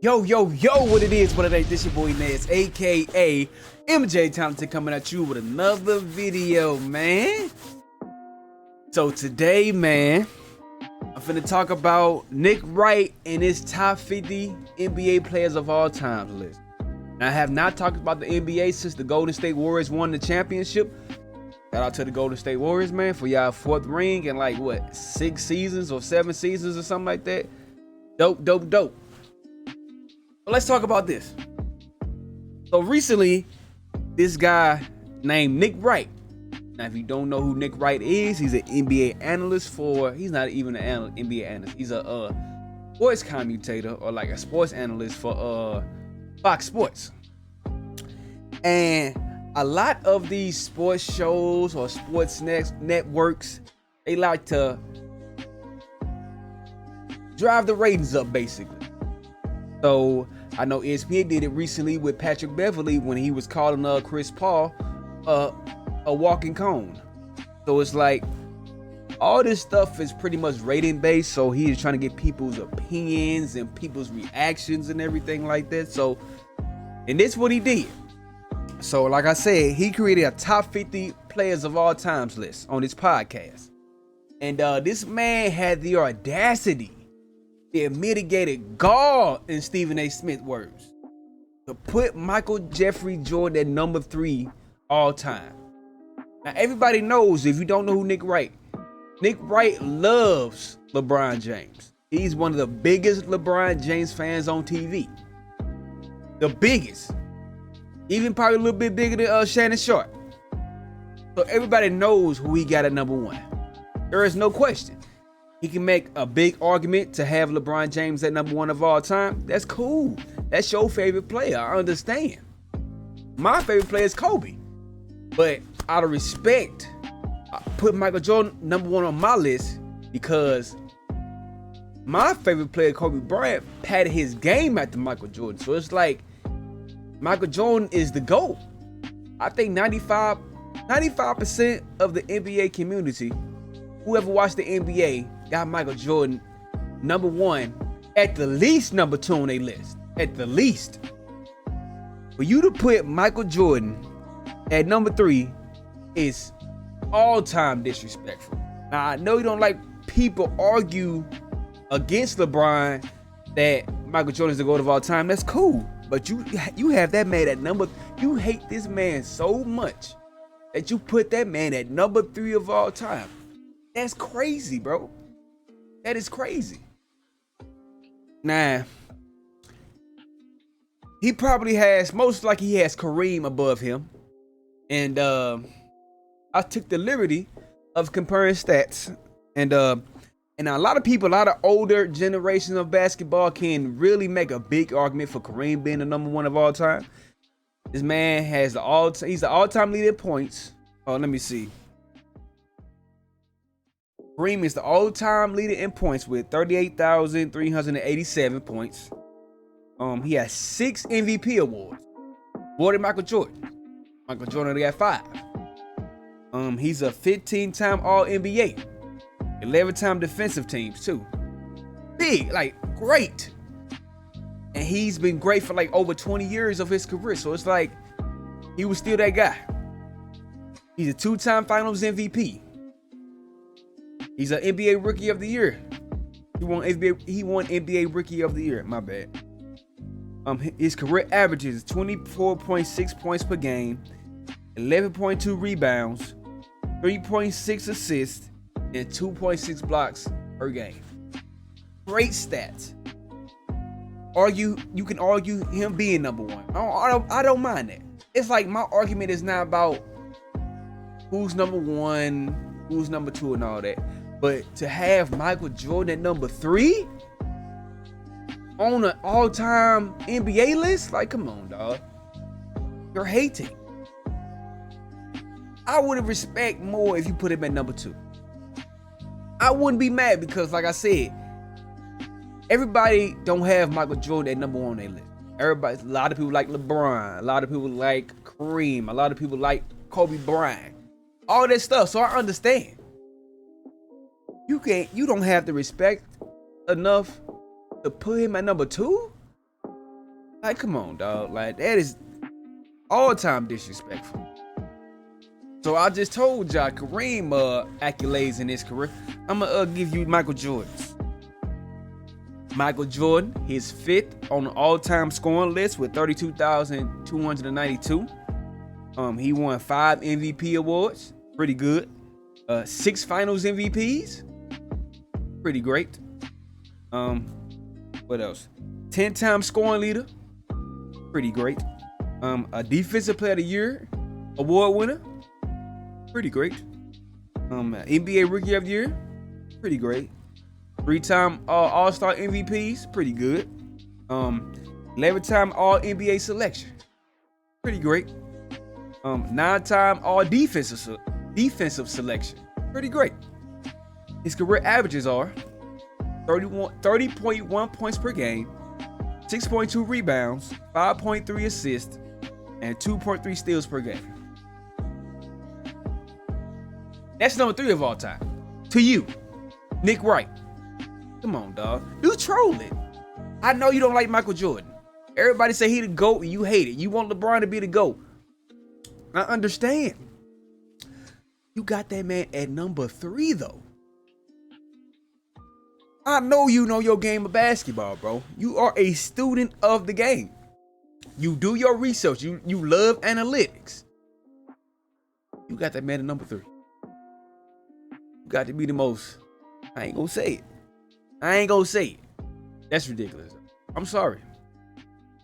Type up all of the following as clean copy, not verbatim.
Yo, what it is, this your boy Nez, aka MJ Talented, coming at you with another video, man. So today, man, I'm finna talk about Nick Wright and his top 50 NBA players of all time list. Now, I have not talked about the NBA since the Golden State Warriors won the championship. Shout out to the Golden State Warriors, man, for y'all fourth ring in like, what, 6 seasons or 7 seasons or something like that. Dope. Let's talk about this. So recently, this guy named Nick Wright. Now, if you don't know who Nick Wright is, he's an NBA analyst he's not even an NBA analyst. He's a sports commentator or like a sports analyst for Fox Sports. And a lot of these sports shows or sports networks, they like to drive the ratings up, basically. So I know ESPN did it recently with Patrick Beverley when he was calling Chris Paul a walking cone. So it's like all this stuff is pretty much rating based. So he is trying to get people's opinions and people's reactions and everything like that. So, and this is what he did. So like I said, he created a top 50 players of all times list on his podcast. And this man had the audacity, the mitigated gall, in Stephen A. Smith words, to put Michael Jeffrey Jordan at number 3 all time. Now everybody knows, if you don't know who Nick Wright loves LeBron James. He's one of the biggest LeBron James fans on TV. The biggest. Even probably a little bit bigger than Shannon Sharpe. So everybody knows who he got at number 1. There is no question. He can make a big argument to have LeBron James at number 1 of all time. That's cool. That's your favorite player. I understand. My favorite player is Kobe. But out of respect, I put Michael Jordan number 1 on my list because my favorite player, Kobe Bryant, patted his game after Michael Jordan. So it's like Michael Jordan is the GOAT. I think 95% of the NBA community, whoever watched the NBA, got Michael Jordan number 1, at the least number 2 on their list. At the least. For you to put Michael Jordan at number 3 is all-time disrespectful. Now, I know you don't like people argue against LeBron that Michael Jordan is the GOAT of all time. That's cool. But you have that man at you hate this man so much that you put that man at number 3 of all time. That's crazy, bro. That is crazy. Nah, he probably has, most likely he has Kareem above him. And I took the liberty of comparing stats. And a lot of people, a lot of older generations of basketball can really make a big argument for Kareem being the number 1 of all time. This man has he's the all-time leader in points. Oh, let me see. Kareem is the all-time leader in points with 38,387 points. He has 6 MVP awards, more than Michael Jordan. Michael Jordan only got 5. He's a 15-time All-NBA, 11-time defensive teams too. Big, like great. And he's been great for like over 20 years of his career. So it's like he was still that guy. He's a 2-time Finals MVP. He's an NBA Rookie of the Year. He won NBA Rookie of the Year. My bad. His career averages 24.6 points per game, 11.2 rebounds, 3.6 assists, and 2.6 blocks per game. Great stats. You can argue him being number 1. I don't mind that. It's like my argument is not about who's number 1, who's number 2, and all that. But to have Michael Jordan at number 3 on an all-time NBA list, like, come on, dog. You're hating. I would respect more if you put him at number 2. I wouldn't be mad because, like I said, everybody don't have Michael Jordan at number 1 on their list. A lot of people like LeBron. A lot of people like Kareem. A lot of people like Kobe Bryant. All that stuff. So I understand. You don't have the respect enough to put him at number 2? Like, come on, dog. Like, that is all-time disrespectful. So I just told y'all Kareem accolades in his career. I'm gonna give you Michael Jordan's. Michael Jordan, his 5th on the all-time scoring list with 32,292. He won 5 MVP awards, pretty good. 6 Finals MVPs, pretty great. What else? 10-time scoring leader, pretty great. A Defensive Player of the Year award winner, pretty great. NBA Rookie of the Year, pretty great. 3-time All-Star MVPs, pretty good. 11-time All-NBA selection, pretty great. 9-time All-Defensive selection, pretty great. His career averages are 30.1 points per game, 6.2 rebounds, 5.3 assists, and 2.3 steals per game. That's number 3 of all time. To you, Nick Wright. Come on, dog. You trolling. I know you don't like Michael Jordan. Everybody say he the GOAT and you hate it. You want LeBron to be the GOAT. I understand. You got that man at number 3, though. I know you know your game of basketball, bro. You are a student of the game. You do your research. You love analytics. You got that man at number 3. You got to be the most. I ain't gonna say it. That's ridiculous. I'm sorry.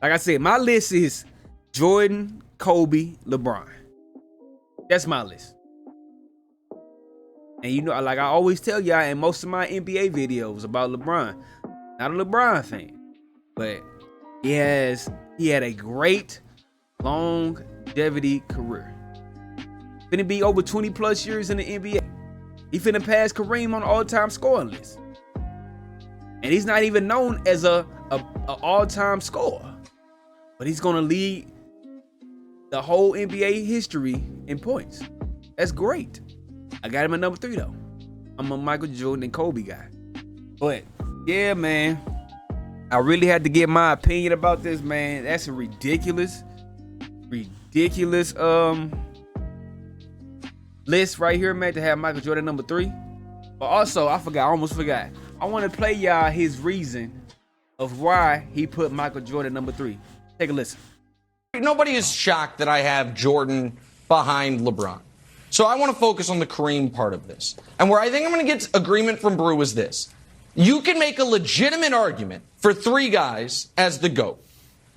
Like I said, my list is Jordan, Kobe, LeBron. That's my list. And you know, like I always tell y'all in most of my NBA videos about LeBron, not a LeBron fan, but he had a great longevity career. Finna be over 20 plus years in the NBA. He finna pass Kareem on the all-time scoring list. And he's not even known as a all-time scorer. But he's gonna lead the whole NBA history in points. That's great. I got him at number 3 though. I'm a Michael Jordan and Kobe guy. But yeah, man, I really had to get my opinion about this, man. That's a ridiculous list right here, man, to have Michael Jordan number 3. But also, I almost forgot. I want to play y'all his reason of why he put Michael Jordan number 3. Take a listen. Nobody is shocked that I have Jordan behind LeBron. So I want to focus on the Kareem part of this. And where I think I'm going to get agreement from Brew is this. You can make a legitimate argument for 3 guys as the GOAT.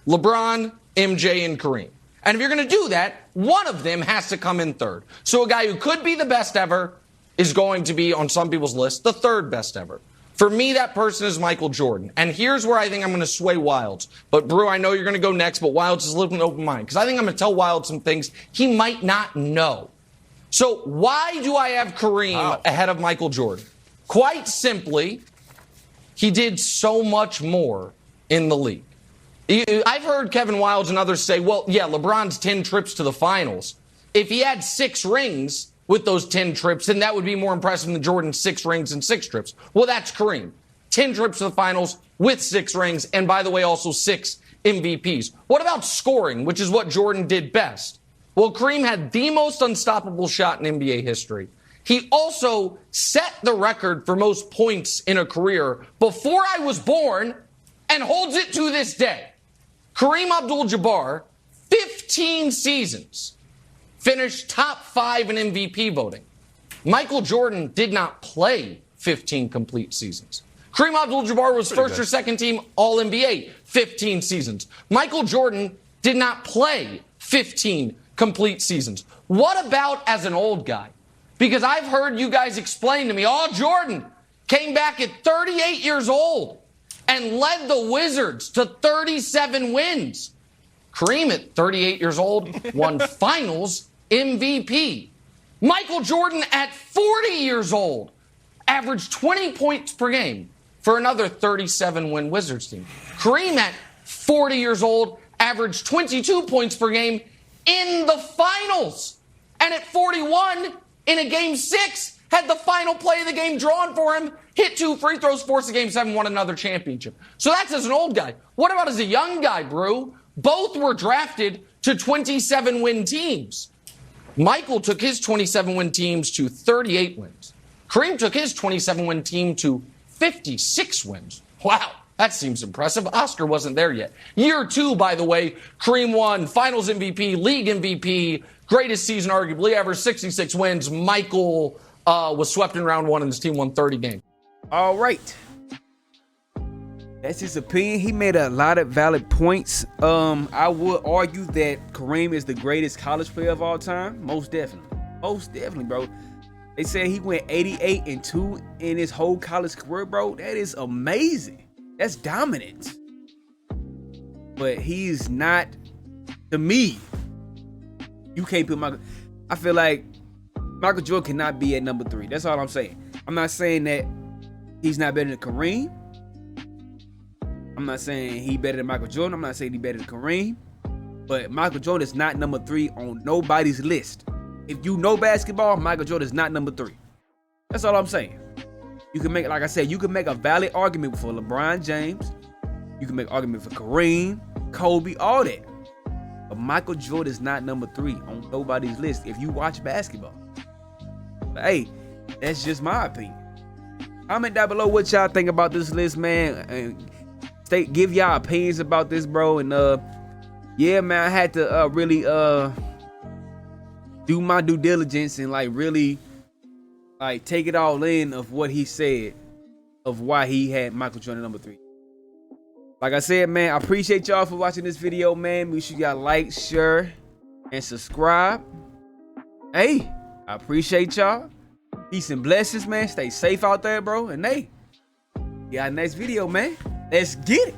LeBron, MJ, and Kareem. And if you're going to do that, one of them has to come in 3rd. So a guy who could be the best ever is going to be, on some people's list, the 3rd best ever. For me, that person is Michael Jordan. And here's where I think I'm going to sway Wilds. But, Brew, I know you're going to go next, but Wilds is living an open mind. Because I think I'm going to tell Wilds some things he might not know. So why do I have Kareem ahead of Michael Jordan? Quite simply, he did so much more in the league. I've heard Kevin Wilds and others say, well, yeah, LeBron's 10 trips to the finals. If he had 6 rings with those 10 trips, then that would be more impressive than Jordan's 6 rings and 6 trips. Well, that's Kareem. 10 trips to the finals with 6 rings, and by the way, also 6 MVPs. What about scoring, which is what Jordan did best? Well, Kareem had the most unstoppable shot in NBA history. He also set the record for most points in a career before I was born and holds it to this day. KareemAbdulJabbar, 15 seasons, finished top 5 in MVP voting. Michael Jordan did not play 15 complete seasons. KareemAbdulJabbar was first or second team All-NBA, 15 seasons. Michael Jordan did not play 15 complete seasons. What about as an old guy? Because I've heard you guys explain to me, Jordan came back at 38 years old and led the Wizards to 37 wins. Kareem at 38 years old won finals MVP. Michael Jordan at 40 years old averaged 20 points per game for another 37-win Wizards team. Kareem at 40 years old averaged 22 points per game in the finals. And at 41, in a game 6, had the final play of the game drawn for him, hit 2 free throws, forced the game 7, won another championship. So that's as an old guy. What about as a young guy, Brew? Both were drafted to 27-win teams. Michael took his 27-win teams to 38 wins. Kareem took his 27-win team to 56 wins. Wow, that seems impressive. Oscar wasn't there yet. Year 2, by the way, Kareem won Finals MVP, League MVP, greatest season arguably ever, 66 wins. Michael was swept in round 1 and his team won 30 games. All right. That's his opinion. He made a lot of valid points. I would argue that Kareem is the greatest college player of all time. Most definitely. Most definitely, bro. They said he went 88-2 in his whole college career, bro. That is amazing. That's dominant. But he's not, to me, you can't put Michael. I feel like Michael Jordan cannot be at number 3. That's all I'm saying. I'm not saying that he's not better than Kareem. I'm not saying he better than Michael Jordan. I'm not saying he better than Kareem. But Michael Jordan is not number 3 on nobody's list. If you know basketball, Michael Jordan is not number 3. That's all I'm saying. You can make, like I said, you can make a valid argument for LeBron James. You can make an argument for Kareem, Kobe, all that. But Michael Jordan is not number 3 on nobody's list if you watch basketball. But hey, that's just my opinion. Comment down below what y'all think about this list, man. And give y'all opinions about this, bro. And yeah, man, I had to really do my due diligence and like really like take it all in of what he said of why he had Michael Jordan number 3. Like I said, man, I appreciate y'all for watching this video, man. Make sure y'all like, share, and subscribe. Hey, I appreciate y'all. Peace and blessings, man. Stay safe out there, bro. And hey, got next video, man. Let's get it.